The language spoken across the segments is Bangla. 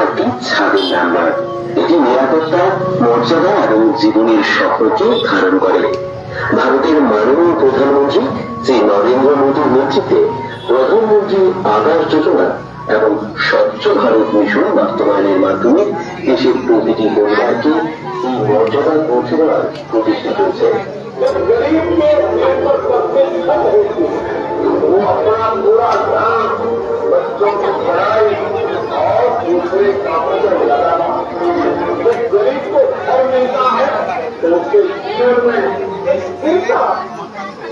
একটি ছাদের নাম্বার। এটি নিরাপত্তা, মর্যাদা এবং জীবনের শপথকে ধারণ করে। ভারতের মাননীয় প্রধানমন্ত্রী শ্রী নরেন্দ্র মোদীর নেতৃত্বে প্রধানমন্ত্রী আবাস যোজনা এবং স্বচ্ছ ভারত মিশন বাস্তবায়নের মাধ্যমে দেশের প্রতিটি পরিবারকে এই মর্যাদা পৌঁছে দেওয়ার প্রতিষ্ঠা চলছে। अपना पूरा ध्यान बच्चों की पढ़ाई और दूसरे कामों में लगाना। जब गरीब को घर मिलता है तो उसके जीवन में एक स्थिरता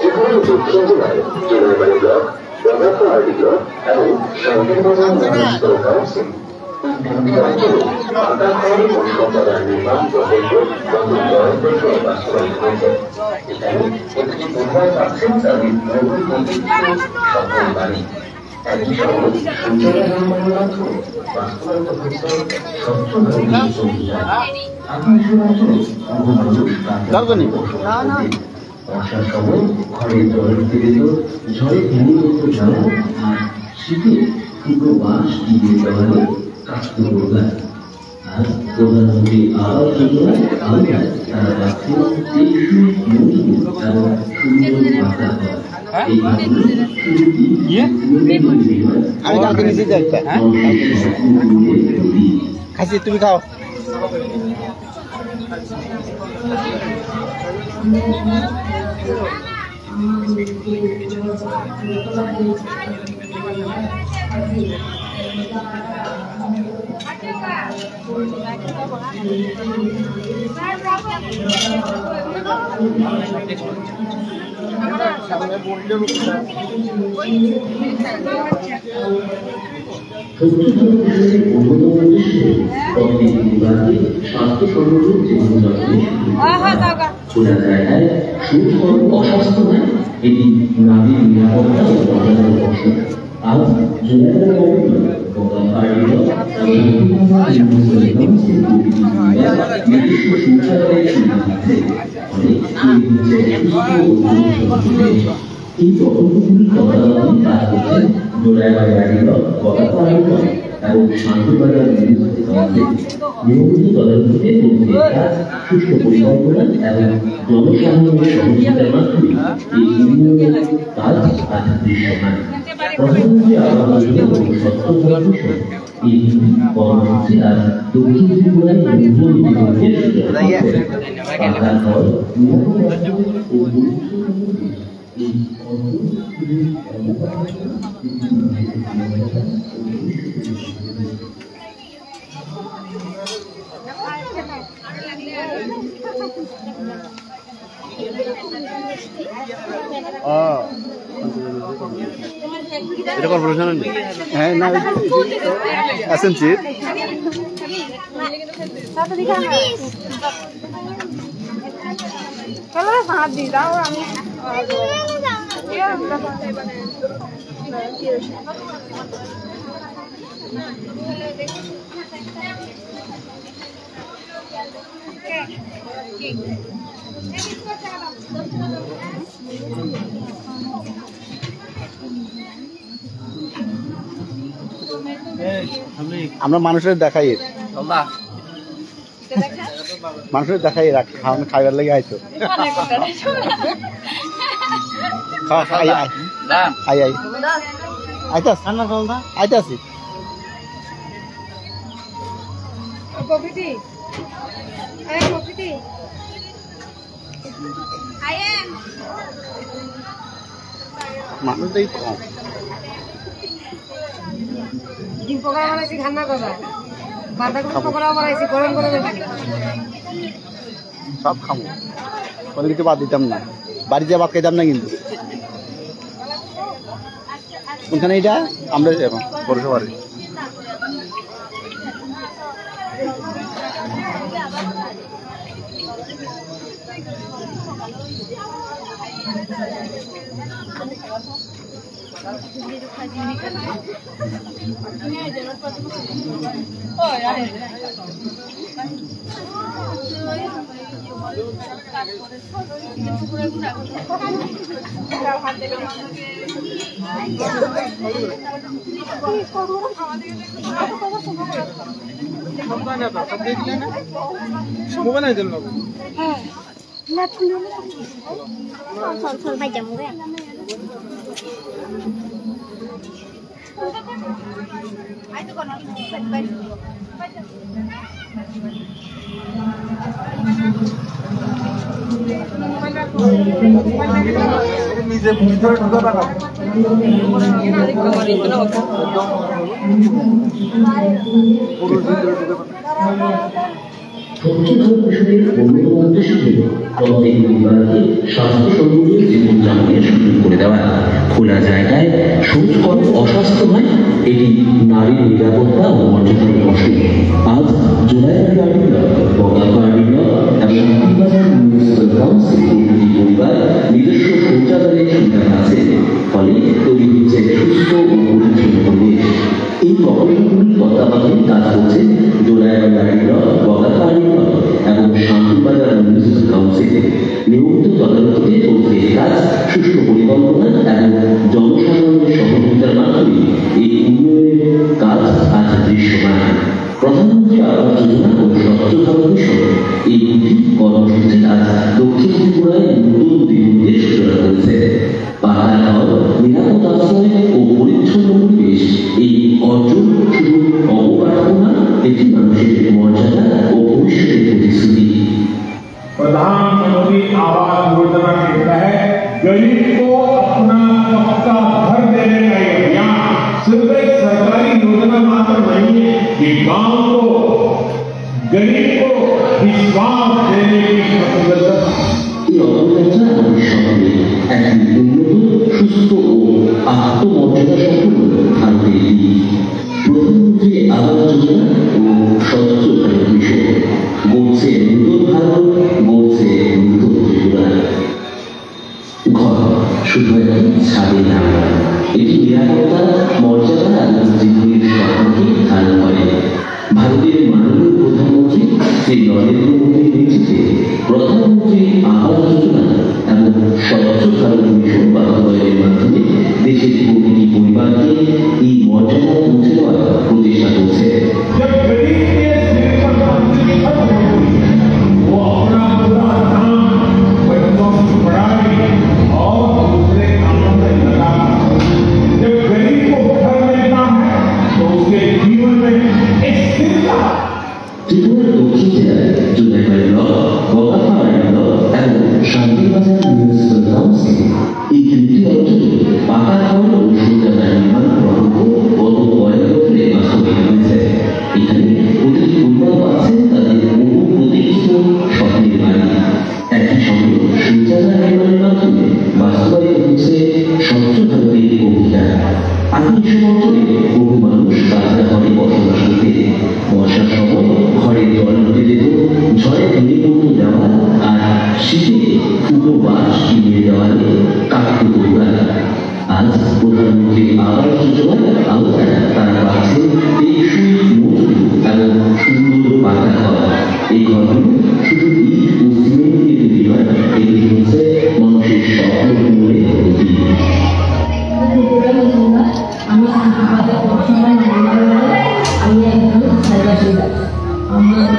যেখানে দক্ষিণ জেলায় জেলাবাড়ি ব্লক, রঘুপাহাড়ি ব্লক এবং শান্তিনিকেতন মিউনিসিপ্যাল কাউন্সিল সম্প্রদায় নির্মাণ প্রকল্প গত 9 বছর বাস্তবায়িত হয়েছে। এখানে প্রতিটি পরিবার পাচ্ছেন তাদের নতুন সফল বাড়ি। একই সঙ্গে শৌচালয় নির্মাণের মাধ্যমে বাস্তবায়িত হচ্ছে স্বচ্ছ ভারত অভিযান। বর্ষার সময় ঘরে জলের বিরোধ, ঝড়ে ভেঙে যেত জল আর শীতে পুরো বাঁশ দিয়ে দেওয়ালে কাঁচতে প্রদান। আর প্রধানমন্ত্রী আবাস যোজনায় আওতায় তারা পাচ্ছে টেকসই, মজবুত এবং সুন্দর বাতাবরণ। এই কারণে আমি কালকে নিচে যাই খাসি, তুমি খাও। স্বাস্থ্য সংগঠন জীবনযাপনে খোলা জায়গায় সুস্থ অস্বাস্থ্য নয়, এটি নারীর নিরাপত্তা ও মর্যাদার বর্ষণ। আজ এই প্রকল্পগুলি তদারকি কাজ করছেন জোড়াইবাড়ি এবং শান্তিবাজার মিউনিসিপ্যাল কাউন্সিল। নিয়মিত তদারকিতে প্রতিটি কাজ সুষ্ঠু পরিকল্পনা এবং জনসাধারণের সহযোগিতার মাধ্যমে এই উন্নয়নের কাজ আজ দৃশ্যমান। প্রধানমন্ত্রী আবাস যোজনা ও স্বচ্ছ ভারত মিশন এই কর্মসূচি আজ দক্ষিণ ত্রিপুরায় উন্নয়ন বিভাগের এটা কর্পোরেশন হ্যাঁ না আছেন চিট চলো হাত দি দাও আমি আমরা মানুষের দেখাই, মানুষের দেখাই খাইবার লাগে আইতো আইতাছি মানুষটাই কম। ডিম পকোড়া বানাইছি, ঠান্ডা কথা বাঁধাকপি পকোড়া বানাইছি, গরম গরম সব খাবো, কোনো কিছু বাদ দিতাম না। বাড়িতে ভাত খাইতাম না কিন্তু। কোনখানে এটা আমরা এখন পৌরসভার নিজে ভিতরে ঢুকে থাকা প্রত্যেক পরিবারকে স্বাস্থ্য সম্পূর্ণ জীবনযাপনের সুযোগ করে দেওয়া, খোলা জায়গায় শৌচ করা অস্বাস্থ্য হয়, এটি নারীর নিরাপত্তা ও মর্যাদার প্রশ্ন। আজ জোড়াইবাড়ি বগাবাড়ি এবং শান্তিবাজার মিউনিসিপ্যাল কাউন্সিল দুটি পরিবার নিজস্ব শৌচাগারের সুবিধা আছে, ফলে তৈরি হচ্ছে সুস্থ ও পরিচ্ছন্ন পরিবেশ। এই প্রকল্পগুলির তত্ত্বাবধানে কাজ করছে জোড়াইবাড়ি বগাবাড়ি এবং শান্তিবাজার মিউনিসিপ্যাল কাউন্সিল। নিয়মিত তদারকিতে চলছে কাজ, সুষ্ঠু পরিকল্পনা এবং জনসাধারণের সহযোগিতার মাধ্যমে এই উন্নয়নের কাজ আজ দৃশ্যমান। প্রধানমন্ত্রী আবাস যোজনা ও স্বচ্ছ ভারত মিশন এই দুটি কর্মসূচি আজ দক্ষিণ ত্রিপুরায় নতুন দিগন্তের সূচনা করেছে। পাকা ঘর, নিরাপদ আশ্রয় ও পরিচ্ছন্ন পরিবেশ এই অর্জন শুধু অবকাঠামো না, এটি মানুষের মর্যাদা ও ভবিষ্যতের প্রতিশ্রুতি। प्रधानमंत्री आवास योजना के तहत गरीब को अपना पक्का घर देने का ये अभियान सिर्फ एक सरकारी योजना मात्र नहीं है, ये गांव को, गरीब को विश्वास देने की प्रतिबद्धता। এই অগ্রযাত্রা আমাদের সমাজে একটি উন্নত, সুস্থ ও আত্মমর্যাদা সম্পন্ন ভারতের দিক। প্রধানমন্ত্রী আবাস যোজনা ও স্বচ্ছ ভারত মিশন গড়ছে নতুন ভারত, গড়ছে নতুন ত্রিপুরা। ঘর শুধু একটি ছাদের নাম, এটি নিরাপত্তা, মর্যাদা এবং জীবনের স্বপ্নকে ধারণ করে। ভারতের মাননীয় প্রধানমন্ত্রী শ্রী নরেন্দ্র মোদীর নেতৃত্বে প্রধানমন্ত্রী আবাস যোজনা এবং স্বচ্ছ ভারত মিশন বাস্তবায়নের মাধ্যমে দেশের প্রতিটি পরিবারকে এই মর্যাদা পৌঁছে দেওয়ার প্রচেষ্টা করছে। जब गरीब के सिर पर मंजिल खत्म होती है, वो अपना पूरा काम बच्चों की पढ़ाई और दूसरे कामों में लगाता है। जब गरीब को घर मिलता है तो उसके जीवन में एक स्थिरता। ত্রিপুরার দক্ষিণ জেলায় জোড়াইবাড়ি ব্লক, বগাবাড়ি ব্লক এবং শান্তিবাজার মিউনিসিপ্যাল কাউন্সিল এই দুটি অঞ্চলে পাকা ঘর ও শৌচাগার নির্মাণ প্রকল্প গত কয়েক বছরে বাস্তবায়িত হয়েছে। এখানে প্রতিটি পরিবার পাচ্ছেন তাদের বহু প্রতীক্ষিত স্বপ্নের বাড়ি। একই সঙ্গে শৌচাগার নির্মাণের মাধ্যমে বাস্তবায়িত হচ্ছে স্বচ্ছ ভারতের অভিযান। আগে এসব অঞ্চলে বহু মানুষ কাঁচা ঘরে বসবাস করতে, বর্ষার সময় ঘরে জল ঢুকে যেত, ঝড়ে ভেঙে পড়ত দেওয়াল, আর শীতে ফুটো বাঁশ কিনে দেওয়ালে কাটত পরিবার। আজ প্রধানমন্ত্রী আবাস যোজনার আওতায় তারা পাচ্ছে টেকসই, মজবুত এবং সুন্দর পাকা ঘর। এই ঘরগুলো শুধু ইট ও সিমেন্ট দিয়ে তৈরি হয়, এগুলি হচ্ছে মানুষের স্বপ্ন পূরণের প্রতীক। আমি সবসময় আমি একদম সাইবাসী আমার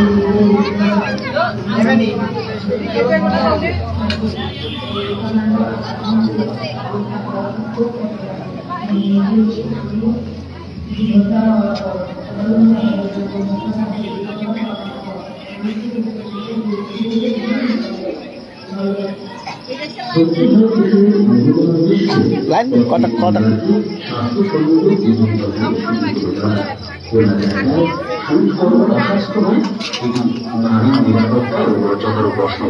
লাইন কটক কটক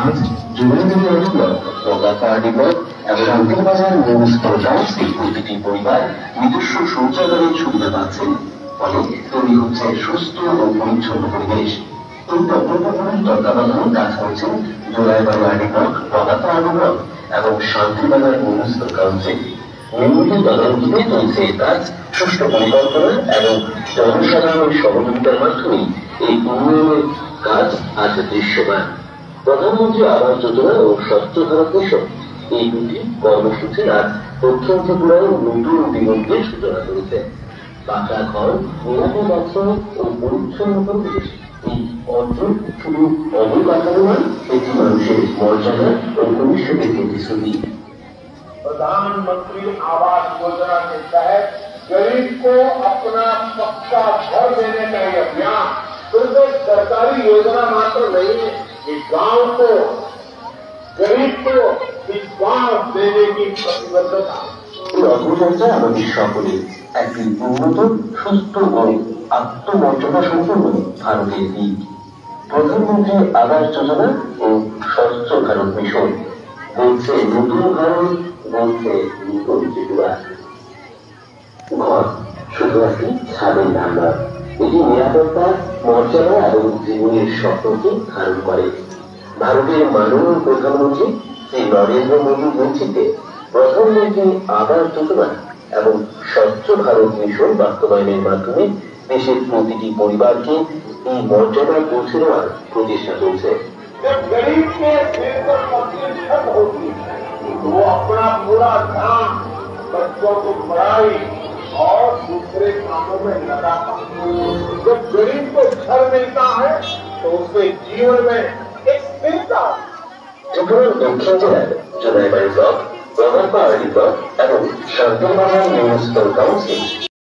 আজ জোড়াইবাড়ি বগাবাড়ি ব্লক এবং শান্তিবাজার মিউনিসিপ্যাল কাউন্সিল প্রতিটি পরিবার নিজস্ব শৌচাগারের সুবিধা পাচ্ছেন, ফলে তৈরি হচ্ছে সুস্থ ও পরিচ্ছন্ন পরিবেশ। এই প্রকল্পগুলির তত্ত্বাবধানে কাজ করছেন জোড়াইবাড়ি ব্লক, বগাবাড়ি ব্লক এবং শান্তিবাজার মিউনিসিপ্যাল কাউন্সিল। নিয়মিত তদারকিতে চলছে কাজ, সুষ্ঠু পরিকল্পনা এবং জনসাধারণের সহযোগিতার মাধ্যমে এই উন্নয়নের কাজ আজ দৃশ্যমান। প্রধানমন্ত্রী আবাস যোজনা ও স্বচ্ছ ভারত মিশন এই দুটি কর্মসূচি আজ দক্ষিণ ত্রিপুরায় নতুন দিগন্তের সূচনা করেছে। পাকা ঘর, নিরাপদ আশ্রয় ও পরিচ্ছন্ন পরিবেশ এই অঞ্চল শুধু অবকাঠামো নয়, এটি মানুষের মর্যাদা ও ভবিষ্যতের প্রতিশ্রুতি। प्रधानमंत्री आवास योजना के तहत गरीब को अपना पक्का घर देने का ये अभियान सिर्फ एक सरकारी योजना मात्र नहीं है, ये गांव को, गरीब को विश्वास देने की प्रतिबद्धता। এই অগ্রযাত্রা আমাদের সকলে একটি উন্নত, সুস্থ ও আত্মমর্যাদা সম্পন্ন ভারতের দিক। প্রধানমন্ত্রী আবাস যোজনা ও স্বচ্ছ ভারত মিশন বলছে নতুন ভারত, বলছে নতুন ত্রিপুরা। ঘর শুধু একটি ছাদের নাম নয়, এটি নিরাপত্তা, মর্যাদা এবং জীবনের স্বপ্নকে ধারণ করে। ভারতের মাননীয় প্রধানমন্ত্রী শ্রী নরেন্দ্র মোদীর নেতৃত্বে প্রধানমন্ত্রী আবাস যোজনা এবং স্বচ্ছ ভারত মিশন বাস্তবায়নের মাধ্যমে দেশের প্রতিটি পরিবারকে এই মর্যাদা পৌঁছে দেওয়ার প্রচেষ্টা চলছে। जब गरीब के सिर पर पत्नी छत होती है, वो अपना पूरा ध्यान बच्चों की पढ़ाई और दूसरे कामों में लगा पाता है। जब गरीब को घर मिलता है तो उसके जीवन में एक स्थिरता। ত্রিপুরার দক্ষিণ জেলার জোনাইবাড়ি ব্লক, ব্রহ্মপাহাড়ি ব্লক এবং শান্তিবাজার মিউনিসিপ্যাল কাউন্সিল